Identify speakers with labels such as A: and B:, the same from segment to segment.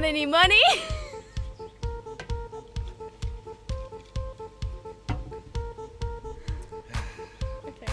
A: got any money? Okay.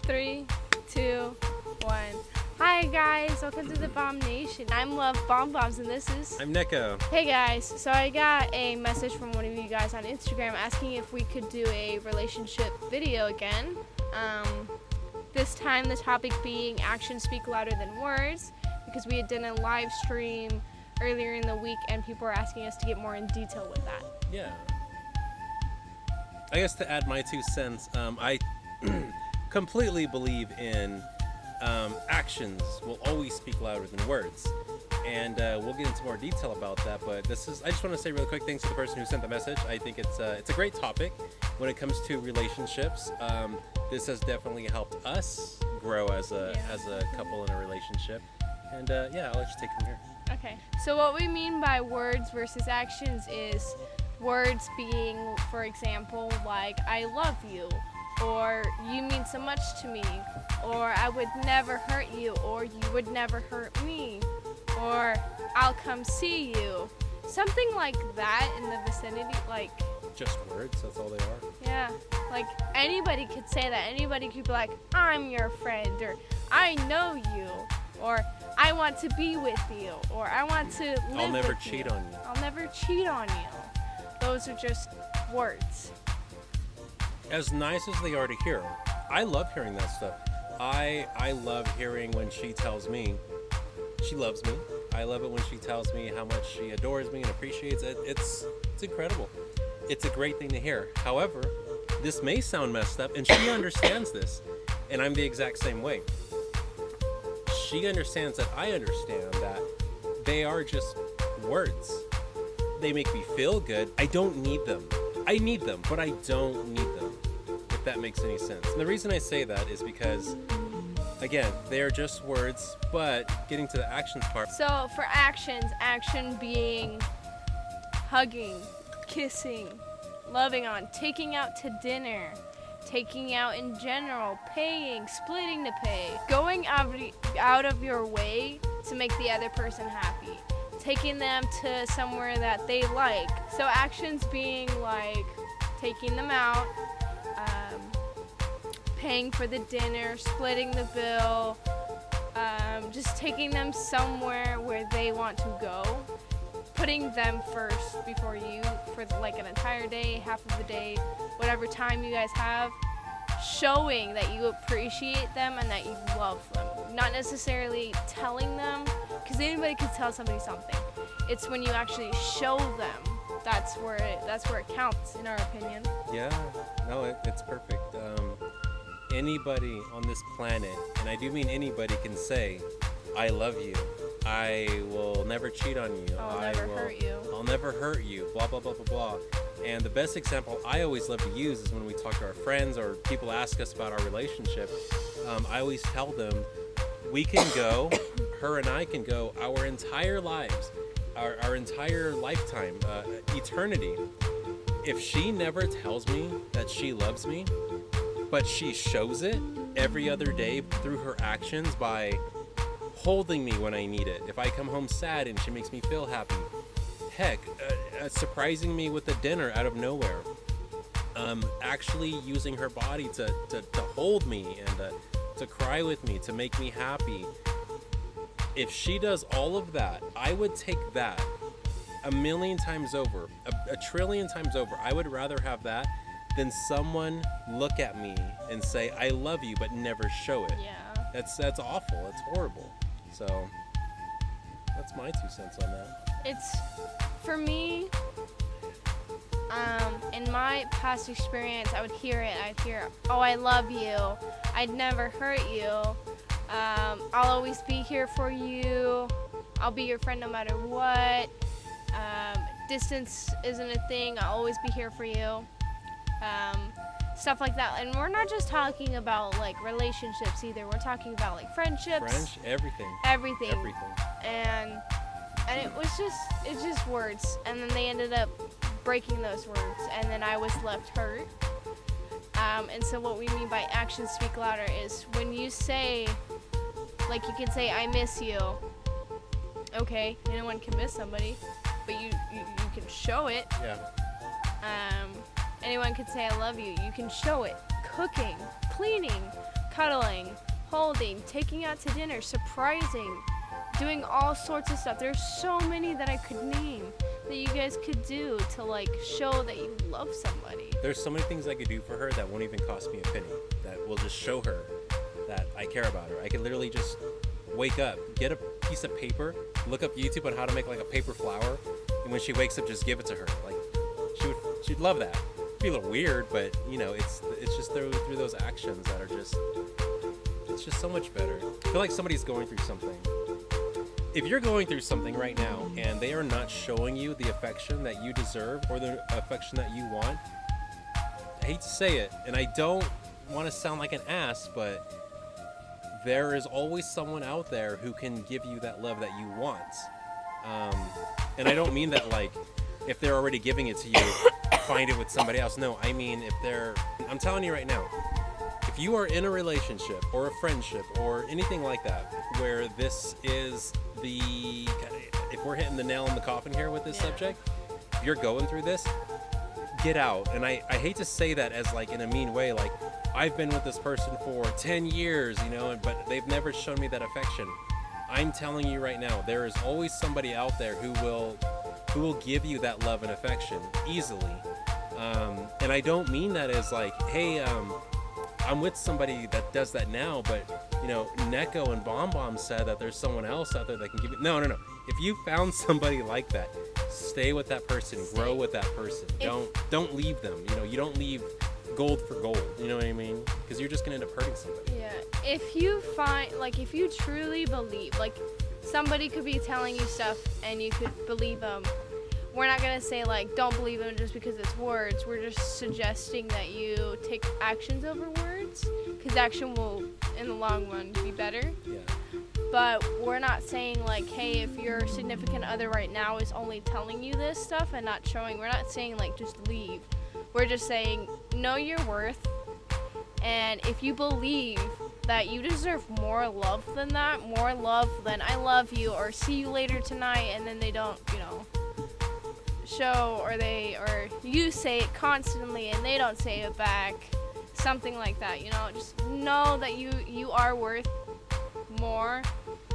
A: 3, 2, 1. Hi guys, welcome to the Bomb Nation. I'm LuvBombBombs and this is...
B: I'm Nico.
A: Hey guys, so I got a message from one of you guys on Instagram asking if we could do a relationship video again. This time the topic being actions speak louder than words, because we had done a live stream earlier in the week and people were asking us to get more in detail with that.
B: Yeah. I guess to add my 2 cents, I completely believe in actions will always speak louder than words. And we'll get into more detail about that, but I just want to say really quick thanks to the person who sent the message. I think it's a great topic when it comes to relationships. This has definitely helped us grow as a couple in a relationship. And yeah, I'll let you take it from here.
A: Okay, so what we mean by words versus actions is words being, for example, like I love you, or you mean so much to me, or I would never hurt you, or you would never hurt me, or I'll come see you. Something like that in the vicinity, like...
B: Just words, that's all they are?
A: Yeah, like anybody could say that. Anybody could be like, I'm your friend, or I know you, or I want to be with you, or I want to live with you.
B: I'll never cheat on you.
A: I'll never cheat on you. Those are just words.
B: As nice as they are to hear, I love hearing that stuff. I love hearing when she tells me she loves me. I love it when she tells me how much she adores me and appreciates it. It's incredible. It's a great thing to hear. However, this may sound messed up, and she understands this, and I'm the exact same way. She understands that I understand that they are just words. They make me feel good. I don't need them. I need them, but I don't need them, if that makes any sense. And the reason I say that is because, again, they are just words, but getting to the actions part.
A: So for actions, action being hugging, kissing, loving on, taking out to dinner, taking out in general, paying, splitting the pay, going out of your way to make the other person happy, taking them to somewhere that they like. So actions being like taking them out, paying for the dinner, splitting the bill, just taking them somewhere where they want to go, putting them first before you for like an entire day, half of the day, whatever time you guys have, showing that you appreciate them and that you love them. Not necessarily telling them, because anybody could tell somebody something. It's when you actually show them, that's where it counts, in our opinion.
B: Yeah, no, it's perfect. Anybody on this planet, and I do mean anybody, can say, I love you. I will never cheat on you.
A: I'll never hurt you.
B: I'll never hurt you, blah, blah, blah, blah, blah. And the best example I always love to use is when we talk to our friends or people ask us about our relationship. I always tell them, we can go, her and I can go our entire lives, our entire lifetime, eternity. If she never tells me that she loves me, but she shows it every other day through her actions by holding me when I need it. If I come home sad and she makes me feel happy. Heck, surprising me with a dinner out of nowhere. Actually using her body to hold me and to cry with me, to make me happy. If she does all of that, I would take that 1,000,000 times over, a trillion times over. I would rather have that than someone look at me and say, I love you, but never show it.
A: Yeah.
B: That's awful. It's horrible. So that's my 2 cents on that.
A: It's, for me, in my past experience, I would hear it. I'd hear, oh, I love you. I'd never hurt you. I'll always be here for you. I'll be your friend no matter what. Distance isn't a thing. I'll always be here for you. Stuff like that. And we're not just talking about like relationships either. We're talking about like friendships.
B: Everything. And
A: it's just words. And then they ended up breaking those words. And then I was left hurt. And so what we mean by actions speak louder is when you say, Like, you can say, I miss you. Okay, anyone can miss somebody, but you can show it.
B: Yeah.
A: Anyone can say, I love you. You can show it. Cooking, cleaning, cuddling, holding, taking out to dinner, surprising, doing all sorts of stuff. There's so many that I could name that you guys could do to, like, show that you love somebody.
B: There's so many things I could do for her that won't even cost me a penny, that will just show her that I care about her. I could literally just wake up, get a piece of paper, look up YouTube on how to make like a paper flower, and when she wakes up, just give it to her. Like, she'd love that. It'd be a little weird, but you know, it's just through those actions that are just, it's just so much better. I feel like somebody's going through something. If you're going through something right now and they are not showing you the affection that you deserve or the affection that you want, I hate to say it, and I don't want to sound like an ass, but there is always someone out there who can give you that love that you want. And I don't mean that like if they're already giving it to you, find it with somebody else. No, I mean I'm telling you right now, if you are in a relationship or a friendship or anything like that, where this is if we're hitting the nail in the coffin here with this subject, if you're going through this, get out. And I hate to say that as like in a mean way, like I've been with this person for 10 years, you know, but they've never shown me that affection. I'm telling you right now, there is always somebody out there who will give you that love and affection easily. And I don't mean that as like, hey, I'm with somebody that does that now, but you know, Neko and BombBombs said that there's someone else out there that can give you. No. If you found somebody like that, stay with that person, grow with that person. Don't leave them. You know, you don't leave gold for gold. You know what I mean? Because you're just gonna end up hurting somebody.
A: Yeah. If you if you truly believe, like somebody could be telling you stuff and you could believe them. We're not gonna say like don't believe them just because it's words. We're just suggesting that you take actions over words, because action will, in the long run, be better.
B: Yeah.
A: But we're not saying like, hey, if your significant other right now is only telling you this stuff and not showing, we're not saying like just leave. We're just saying know your worth, and if you believe that you deserve more love than that, more love than I love you or see you later tonight, and then they don't, you know, show, or you say it constantly and they don't say it back, something like that, you know, just know that you are worth more.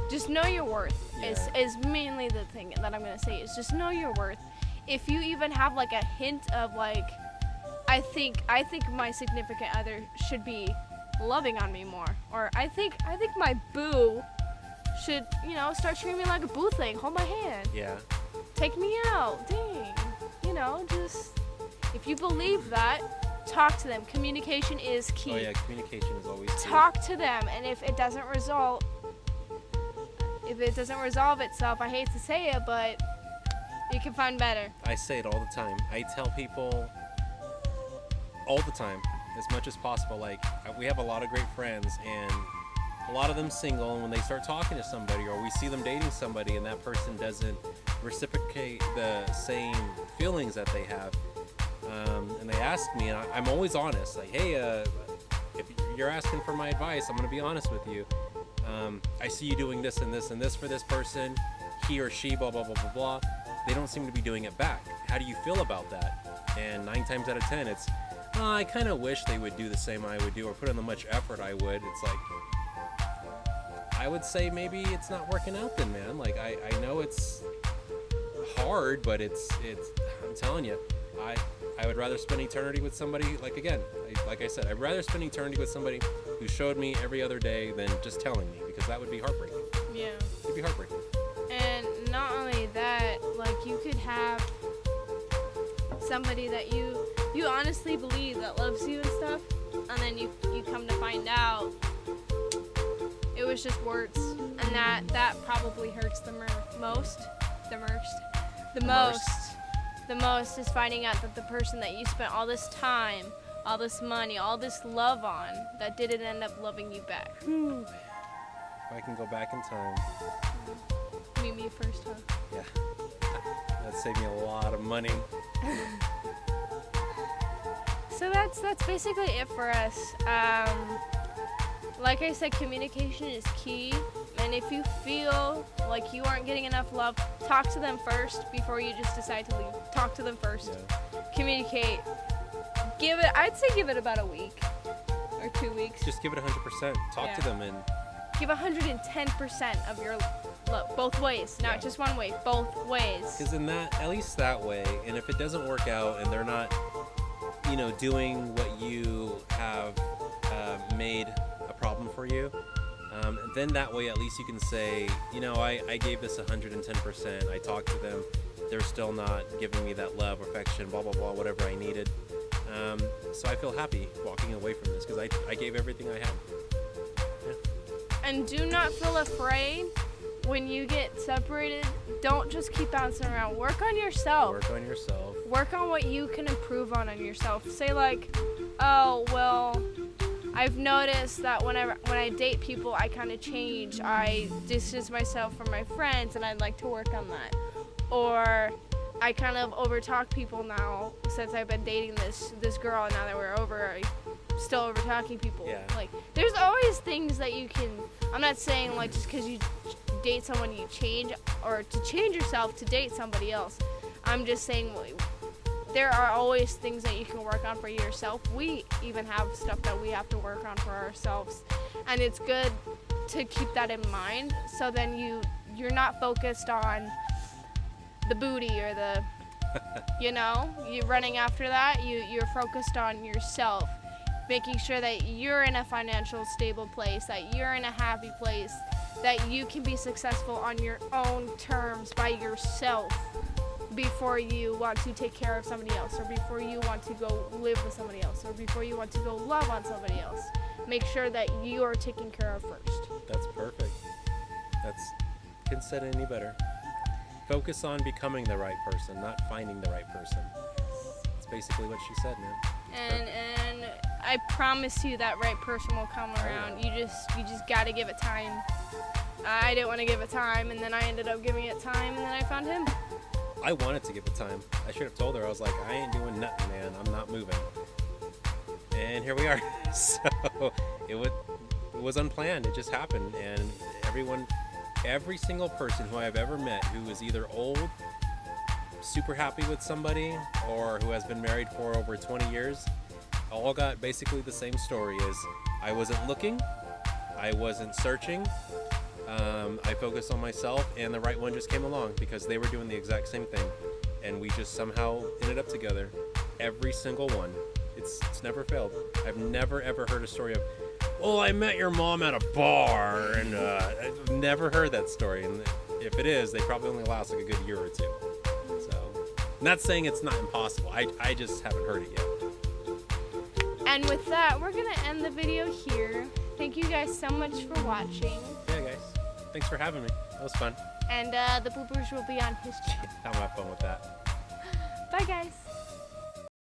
A: Just know your worth. Is mainly the thing that I'm gonna say, is just know your worth. If you even have like a hint of like, I think my significant other should be loving on me more, or I think my boo should, you know, start treating me like a boo thing, hold my hand, take me out, dang, you know, just if you believe that, talk to them. Communication is key.
B: Oh yeah, communication is always key.
A: Talk to them, and if it doesn't resolve itself, I hate to say it, but you can find better.
B: I say it all the time. I tell people all the time, as much as possible, like we have a lot of great friends and a lot of them single, and when they start talking to somebody or we see them dating somebody and that person doesn't reciprocate the same feelings that they have, and they ask me, and I'm always honest, like, hey, if you're asking for my advice, I'm going to be honest with you. I see you doing this and this and this for this person, he or she, blah, blah, blah, blah, blah. They don't seem to be doing it back. How do you feel about that? And 9 times out of 10, it's, I kind of wish they would do the same I would do, or put in the much effort I would. It's like, I would say maybe it's not working out then, man. Like, I know it's hard, but it's I'm telling you, I would rather spend eternity with somebody, like, again, like I said, I'd rather spend eternity with somebody who showed me every other day than just telling me, because that would be heartbreaking.
A: Yeah.
B: It'd be heartbreaking.
A: And not only that, like, you could have somebody that you honestly believe that loves you and stuff, and then you come to find out it was just words, and that probably hurts the most is finding out that the person that you spent all this time, all this money, all this love on, that didn't end up loving you back.
B: If I can go back in time.
A: Meet me first, huh?
B: Yeah. That'd save me a lot of money.
A: So that's basically it for us. Like I said, communication is key. And if you feel like you aren't getting enough love, talk to them first before you just decide to leave. Talk to them first.
B: Yeah.
A: Communicate. I'd say give it about a week or 2 weeks.
B: Just give it 100%. Talk to them and
A: give 110% of your love, both ways, not just one way, both ways.
B: Because in that, at least that way, and if it doesn't work out and they're not, doing what you have made a problem for you, then that way at least you can say, I gave this 110%. I talked to them. They're still not giving me that love, affection, blah, blah, blah, whatever I needed. So I feel happy walking away from this because I gave everything I had. Yeah.
A: And do not feel afraid when you get separated. Don't just keep bouncing around. Work on yourself.
B: Work on yourself. Work
A: on what you can improve on yourself. Say like, oh, well, I've noticed that when I date people, I kind of change. I distance myself from my friends, and I'd like to work on that. Or I kind of overtalk people now since I've been dating this girl, and now that we're over, I'm still overtalking people.
B: Yeah.
A: Like, there's always things that you can. I'm not saying like just because you date someone you change, or to change yourself to date somebody else. I'm just saying there are always things that you can work on for yourself. We even have stuff that we have to work on for ourselves, and it's good to keep that in mind. So then you're not focused on the booty or the, you're running after that. You're focused on yourself, making sure that you're in a financial stable place, that you're in a happy place, that you can be successful on your own terms by yourself before you want to take care of somebody else, or before you want to go live with somebody else, or before you want to go love on somebody else. Make sure that you are taken care of first.
B: That's perfect. Couldn't said it any better. Focus on becoming the right person, not finding the right person. That's basically what she said, man.
A: And I promise you that right person will come around. You just gotta give it time. I didn't want to give it time, and then I ended up giving it time, and then I found him.
B: I wanted to give it time. I should have told her. I was like, I ain't doing nothing, man. I'm not moving. And here we are. So it was unplanned. It just happened. And every single person who I've ever met who is either old, super happy with somebody, or who has been married for over 20 years, all got basically the same story. Is I wasn't looking, I wasn't searching, I focused on myself, and the right one just came along because they were doing the exact same thing, and we just somehow ended up together. Every single one. It's never failed. I've never ever heard a story of, well, I met your mom at a bar, and I've never heard that story. And if it is, they probably only last like a good year or two. So, not saying it's not impossible. I just haven't heard it yet.
A: And with that, we're gonna end the video here. Thank you guys so much for watching.
B: Yeah, guys. Thanks for having me. That was fun.
A: And the bloopers will be on his channel.
B: I'll have fun with that.
A: Bye, guys.